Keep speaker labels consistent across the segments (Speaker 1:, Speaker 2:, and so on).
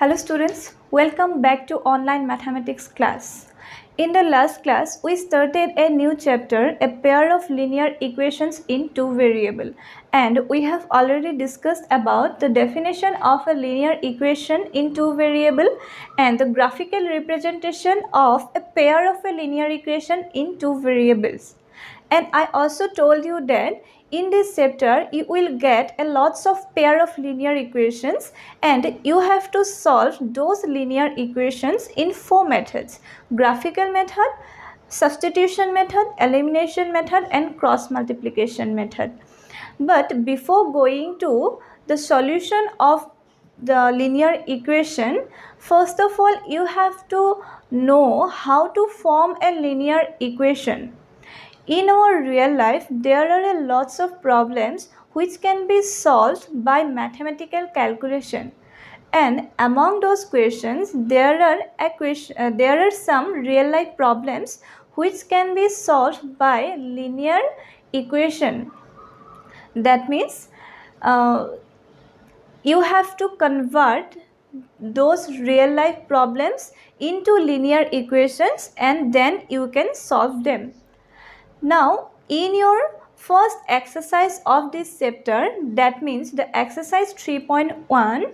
Speaker 1: Hello students, welcome back to online mathematics class. In the last class, we started a new chapter, a pair of linear equations in two variable. And we have already discussed about the definition of a linear equation in two variable and the graphical representation of a pair of a linear equation in two variables. And I also told you that in this chapter you will get a lots of pair of linear equations and you have to solve those linear equations in four methods: graphical method, substitution method, elimination method and cross multiplication method. But before going to the solution of the linear equation, first of all you have to know how to form a linear equation. In our real life, there are a lots of problems which can be solved by mathematical calculation. And among those questions, there are some real life problems which can be solved by linear equation. That means you have to convert those real life problems into linear equations and then you can solve them. Now, in your first exercise of this chapter, that means the exercise 3.1,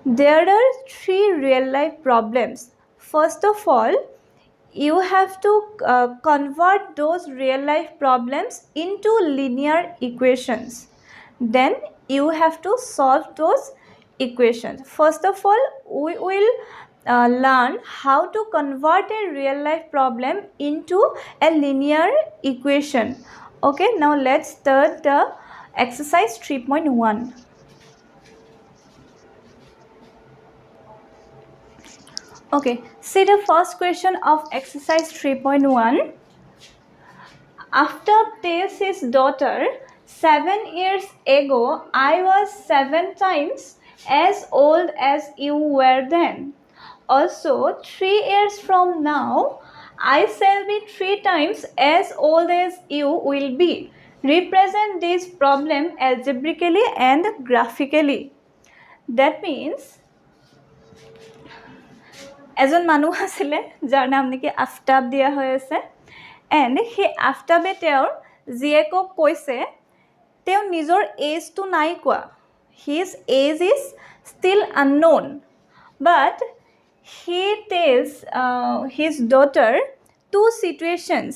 Speaker 1: there are three real life problems. First of all, you have to convert those real life problems into linear equations. Then you have to solve those equations. First of all, we will learn how to convert a real life problem into a linear equation. Okay, now let's start the exercise 3.1. Okay, see the first question of exercise 3.1. After tells his daughter, 7 years ago I was 7 times as old as you were then. Also, 3 years from now, I shall be 3 times as old as you will be. Represent this problem algebraically and graphically. That means, এজন মানুহ আছিলে যাৰ নাম নেকি আফতাব দিয়া হৈ আছে and সেই আফতাবে তেওঁৰ জীয়েকক কৈছে তেওঁ নিজৰ এজটো নাই কোৱা his age is still unknown but he tells his daughter two situations.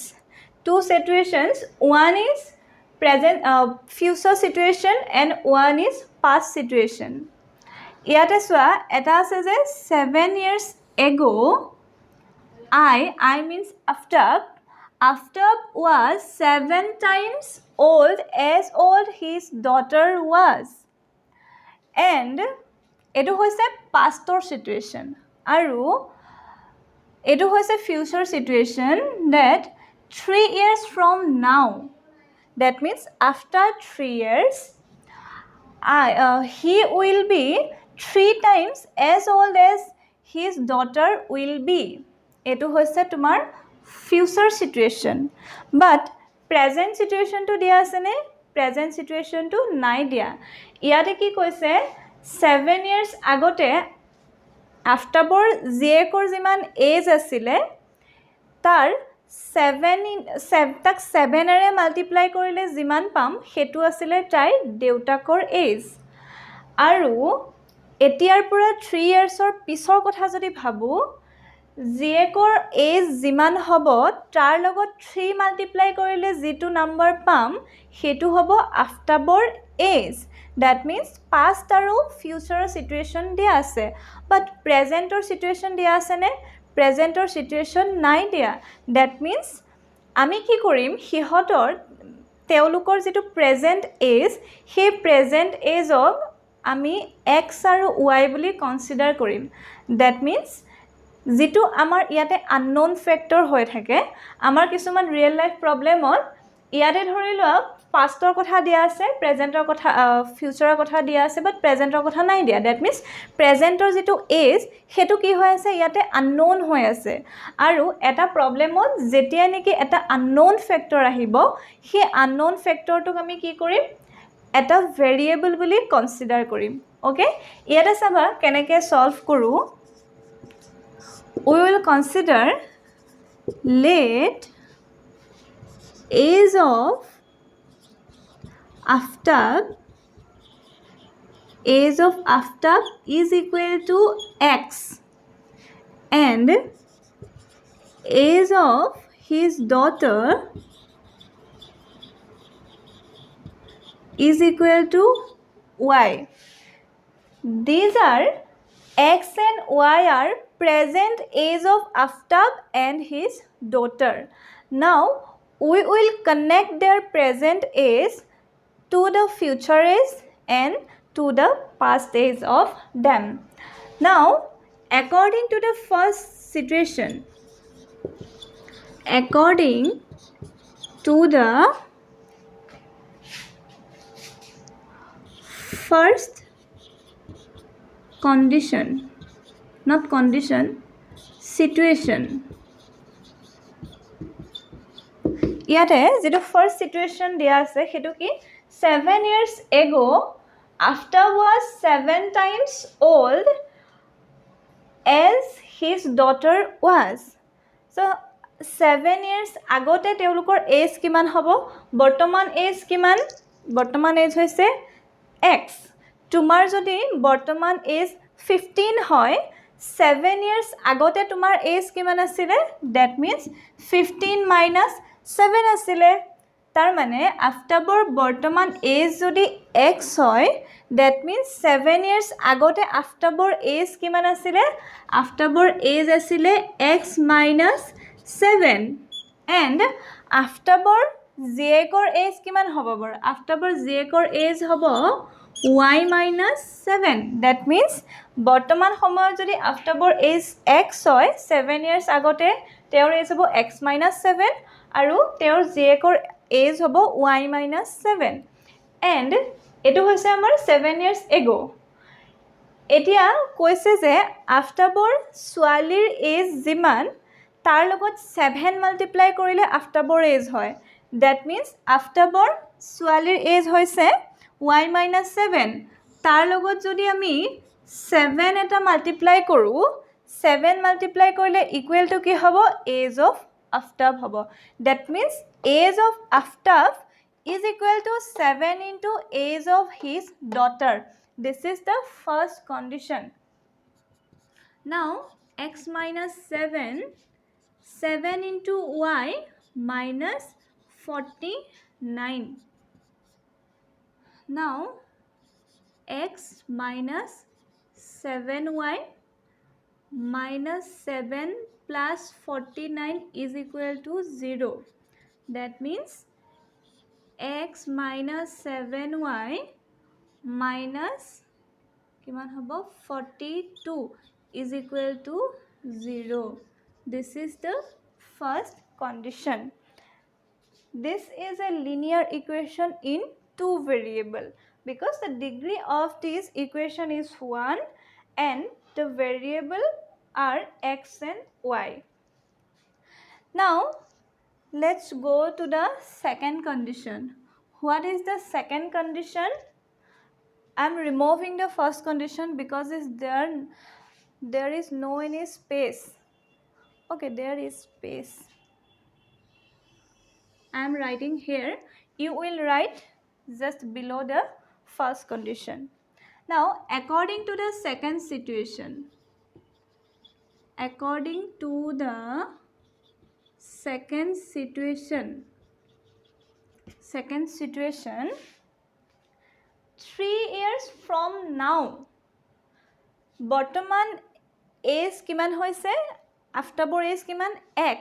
Speaker 1: One is present future situation and one is past situation. ইয়াতে চোৱা এটা আছে যে 7 years ago I means Aftab was 7 times as old his daughter was. And etu hoise pastor situation aru etu hoise future situation that 3 years from now, that means after 3 years he will be 3 times as old as his daughter will be. Etu hoise tumar future situation, but present situation to dia ase ne? Present situation to nai dia. Iate ki koise 7 years agote আফতাবৰ জীয়েকৰ যিমান age আছিলে তাৰ 7 multiply কৰিলে যিমান পাম সেইটো আছিলে তাইৰ দেউতাকৰ এজ আৰু এতিয়াৰ পৰা 3 ইয়াৰ্ছৰ পিছৰ কথা যদি ভাবোঁ জীয়েকৰ এজ যিমান হ'ব তাৰ লগত 3 মাল্টিপ্লাই কৰিলে যিটো নাম্বাৰ পাম সেইটো হ'ব আফতাবৰ এজ. That means past আৰু future situation দিয়া আছে but presentৰ situation দিয়া আছে নে? Presentৰ situation নাই দিয়া. That means আমি কি কৰিম সিহঁতৰ তেওঁলোকৰ যিটো present age সেই present ageক আমি x আৰু y bully consider Karim. That means যিটো আমাৰ ইয়াতে unknown factor হৈ থাকে আমাৰ কিছুমান ৰিয়েল লাইফ প্ৰবলেমত ইয়াতে ধৰি লোৱা পাষ্টৰ কথা দিয়া আছে প্ৰেজেন্টৰ কথা ফিউচাৰৰ কথা দিয়া আছে বাট প্ৰেজেন্টৰ কথা নাই দিয়া. দ্যাট মিন্স প্ৰেজেন্টৰ যিটো এজ সেইটো কি হৈ আছে ইয়াতে আননোন হৈ আছে আৰু এটা প্ৰবলেমত যেতিয়া নেকি এটা আননোন ফেক্টৰ আহিব সেই আননোন ফেক্টৰটোক আমি কি কৰিম এটা ভেৰিয়েবল বুলি কনসিডাৰ কৰিম. okay ইয়াতে চাবা কেনেকৈ সলভ কৰোঁ we will consider let age of aftab is equal to x and age of his daughter is equal to y. These are x and y are present age of Aftab and his daughter. Now we will connect their present age to the future age and to the past age of them. Now according to the first situation, according to the first condition, not condition, situation. ইয়াতে যেটো first situation দিয়া আছে হেতু কি 7 years ago Aftab was 7 times old as his daughter was. So 7 years আগতে তেওলোকৰ age কিমান হ'ব বৰ্তমান এজ কিমান বৰ্তমান এজ হৈছে x তোমাৰ যদি বৰ্তমান এজ 15 হয় 7 years আগতে তোমাৰ এজ কিমান আছিল that means 15 minus 7 আছিল তাৰ মানে আফটাবৰ বৰ্তমান এজ যদি x হয় that means 7 years আগতে আফটাবৰ এজ কিমান আছিল আফটাবৰ এজ আছিল x minus 7 and আফটাবৰ জেকৰ এজ কিমান হ'ব বৰ আফটাবৰ জেকৰ এজ হ'ব y minus 7 that means বৰ্তমান সময়ত যদি আফটাবৰ এজ x হয় 7 years আগতে তেওঁৰ এজ হ'ব x minus 7 আৰু তেওঁৰ জেকৰ এজ হ'ব y minus 7 and এটো হৈছে আমাৰ 7 years ago এতিয়া কৈছে যে আফটাবৰ ছোৱালীৰ এজ যিমান তাৰ লগত 7 মাল্টিপ্লাই কৰিলে আফটাবৰ এজ হয় that means আফটাবৰ ছোৱালীৰ এজ হৈছে y minus 7 তাৰ লগত যদি আমি 7 এটা মাল্টিপ্লাই কৰোঁ 7 মাল্টিপ্লাই কৰিলে ইকুৱেল টু কি হ'ব এজ অফ Aftab হ'ব that means age of Aftab is equal to 7 into age of his daughter. This is the first condition. Now x minus 7 into y minus 49. Now x minus 7y minus 7 plus 49 is equal to 0. That means x minus 7y minus 42 is equal to 0. This is the first condition. This is a linear equation in two variable because the degree of this equation is 1 and the variable are x and y. Now let's go to the second condition. What is the second condition? I am removing the first condition because there is no any space. Okay, there is space. I am writing here. You will write just below the first condition. Now according to the second situation, according to the second situation 3 years from now বৰ্তমান age কিমান হৈছে আফটাবৰ age কিমান x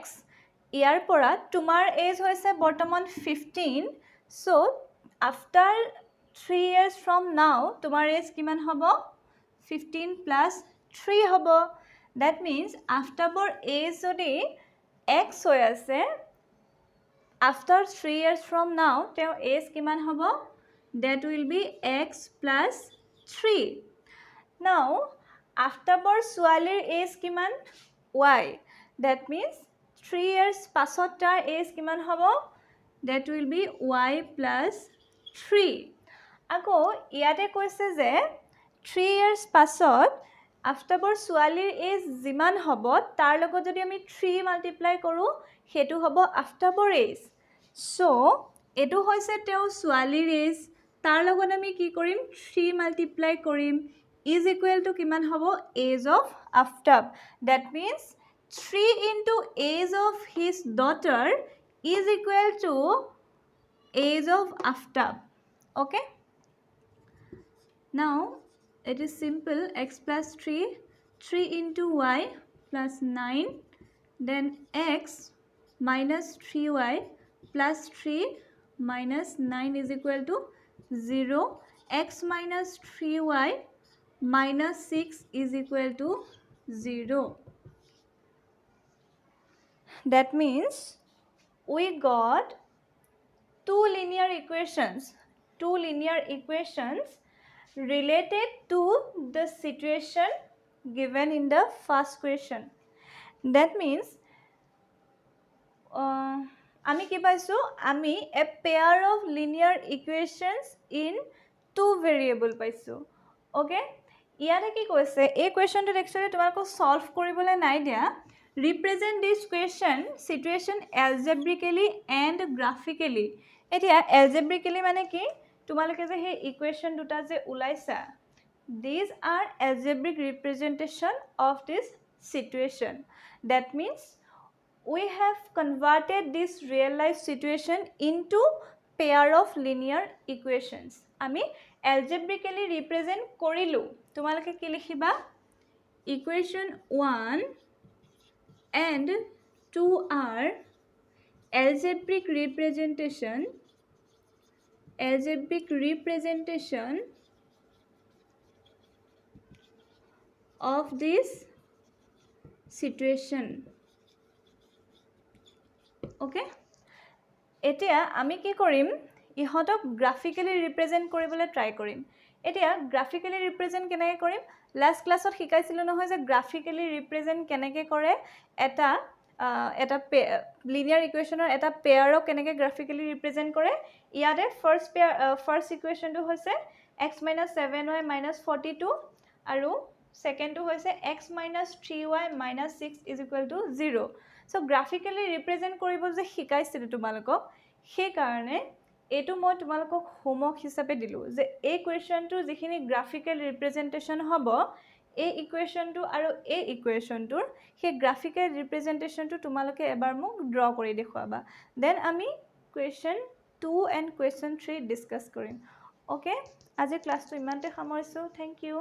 Speaker 1: ইয়াৰ পৰা তোমাৰ age হৈছে বৰ্তমান 15 so after 3 years from now তোমাৰ age কিমান হ'ব 15 plus 3 হ'ব that means আফটাবৰ এজ যদি x হৈ আছে after 3 years from now তেওঁৰ এজ কিমান হ'ব that will be x plus 3 now আফটাবৰ ছোৱালীৰ এজ কিমান y that means 3 years পাছত তাৰ এজ কিমান হ'ব that will be y plus 3 আকৌ ইয়াতে কৈছে যে 3 years পাছত আফতাবৰ ছোৱালীৰ এজ যিমান হ'ব তাৰ লগত যদি আমি 3 মাল্টিপ্লাই কৰোঁ সেইটো হ'ব আফতাবৰ এজ সো এটো হৈছে তেওঁ ছোৱালীৰ এজ তাৰ লগত আমি কি কৰিম 3 মাল্টিপ্লাই কৰিম ইজ ইকুৱেল টু কিমান হ'ব age of Aftab that means 3 into age of his daughter is equal to age of Aftab. Okay. Now it is simple x plus 3 into y plus 9 then x minus 3y plus 3 minus 9 is equal to 0 x minus 3y minus 6 is equal to 0. That means we got two linear equations related to the situation given in the first question. That means আমি কি পাইছো আমি a pair of linear equations in two variable পাইছো okay ইয়াতে কি কৈছে এই কোৱেশ্চনটো actually তোমাক সলভ কৰিবলৈ নাই দিয়া represent this situation algebraically and graphically এতিয়া algebraically মানে কি তোমালোকে যে এই ইকুৱেশ্যন দুটা যে উলাইছা these are algebraic representation of this situation that means we have converted this real life situation into pair of linear equations আমি algebraically represent কৰিলো তোমালোকে কি লিখিবা equation 1 and 2 are algebraic representation of this situation okay এতিয়া আমি কি কৰিম ইহতক গ্ৰাফিক্যালি represent কৰিবলৈ ট্ৰাই কৰিম এতিয়া গ্ৰাফিক্যালি ৰিপ্ৰেজেন্ট কেনেকৈ কৰিম লাষ্ট ক্লাছত শিকাইছিল নহয় যে গ্ৰাফিক্যালি ৰিপ্ৰেজেন্ট কেনেকৈ কৰে এটা লিনিয়াৰ ইকুৱেশ্যনৰ এটা পেয়াৰক কেনেকৈ গ্ৰাফিক্যালি ৰিপ্ৰেজেন্ট কৰে ইয়াতে ফাৰ্স্ট ইকুৱেশ্যনটো হৈছে x - 7y - 42 আৰু সেকেন্ডটো হৈছে x - 3y - 6 = 0 সো গ্ৰাফিক্যালি ৰিপ্ৰেজেন্ট কৰিব যে শিকাইছিল তোমালোকক সেই কাৰণে এটো মই তোমালোকক হোমৱৰ্ক হিচাপে দিলো যে এই কোৱেশ্চনটো যিখিনি গ্ৰাফিক্যাল ৰিপ্ৰেজেন্টেশন হ'ব এই ইকুৱেশ্যনটো আৰু এই ইকুৱেশ্যনটোৰ সেই গ্ৰাফিক্যাল ৰিপ্ৰেজেন্টেশনটো তোমালোকে এবাৰ মোক ড্ৰ কৰি দেখুৱাবা দেন আমি কুৱেশ্চন 2 এণ্ড কুৱেশ্চন 3 ডিসকাস কৰিম ওকে আজি ক্লাছটো ইমানতে সামৰিছো থ্যাংক ইউ